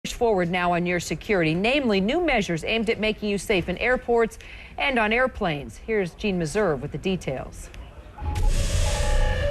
Forward now on your security, namely new measures aimed at making you safe in airports and on airplanes. Here's Jean Meserve with the details.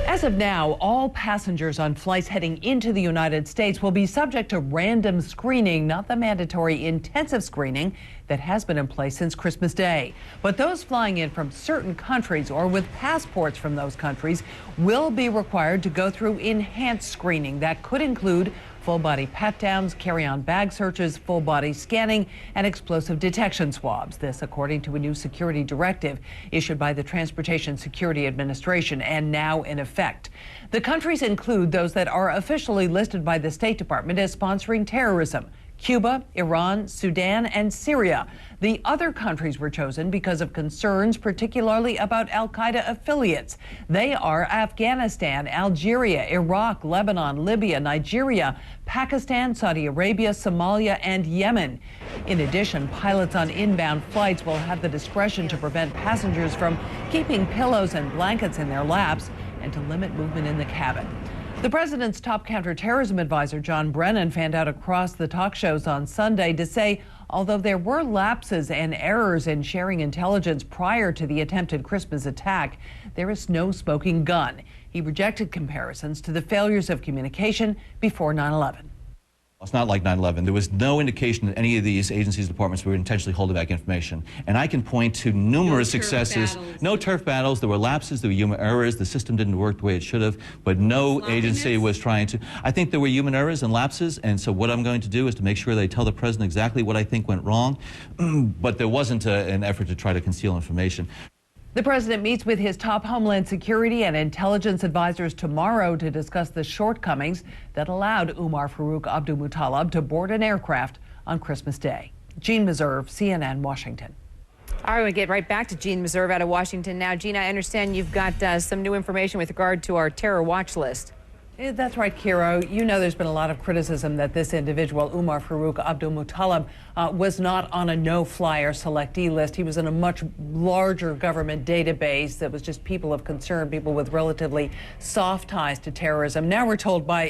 As of now, all passengers on flights heading into the United States will be subject to random screening, not the mandatory intensive screening that has been in place since Christmas Day. But those flying in from certain countries or with passports from those countries will be required to go through enhanced screening. That could include full-body pat-downs, carry-on bag searches, full-body scanning, and explosive detection swabs. This, according to a new security directive issued by the Transportation Security Administration and now in effect. The countries include those that are officially listed by the State Department as sponsoring terrorism: Cuba, Iran, Sudan, and Syria. The other countries were chosen because of concerns, particularly about al-Qaeda affiliates. They are Afghanistan, Algeria, Iraq, Lebanon, Libya, Nigeria, Pakistan, Saudi Arabia, Somalia, and Yemen. In addition, pilots on inbound flights will have the discretion to prevent passengers from keeping pillows and blankets in their laps and to limit movement in the cabin. The president's top counterterrorism advisor, John Brennan, fanned out across the talk shows on Sunday to say, although there were lapses and errors in sharing intelligence prior to the attempted Christmas attack, there is no smoking gun. He rejected comparisons to the failures of communication before 9/11. It's not like 9/11. There was no indication that any of these agencies, departments were intentionally holding back information. And I can point to numerous successes. No turf battles. There were lapses. There were human errors. The system didn't work the way it should have. But no agency was trying to. I think there were human errors and lapses. And so what I'm going to do is to make sure they tell the president exactly what I think went wrong. But there wasn't an effort to try to conceal information. The president meets with his top Homeland Security and intelligence advisors tomorrow to discuss the shortcomings that allowed Umar Farouk Abdulmutallab to board an aircraft on Christmas Day. Jean Meserve, CNN, Washington. All right, we get right back to Jean Meserve out of Washington now. Jean, I understand you've got some new information with regard to our terror watch list. That's right, Kiro. You know there's been a lot of criticism that this individual, Umar Farouk Abdulmutallab, was not on a no-flyer selectee list. He was in a much larger government database that was just people of concern, people with relatively soft ties to terrorism. Now we're told by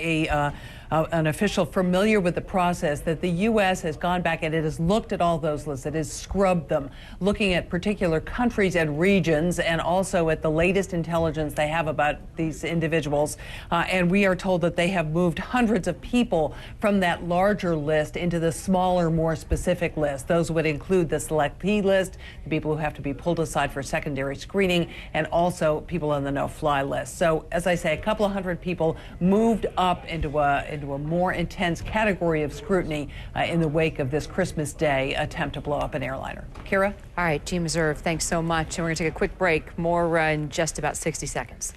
an official familiar with the process that the U.S. has gone back and it has looked at all those lists. It has scrubbed them, looking at particular countries and regions and also at the latest intelligence they have about these individuals. And we are told that they have moved hundreds of people from that larger list into the smaller, more specific list. Those would include the selectee list, the people who have to be pulled aside for secondary screening, and also people on the no-fly list. So, as I say, a couple of hundred people moved up into a more intense category of scrutiny in the wake of this Christmas Day attempt to blow up an airliner. Kira? All right, Jean Meserve, thanks so much. And we're going to take a quick break. More in just about 60 seconds.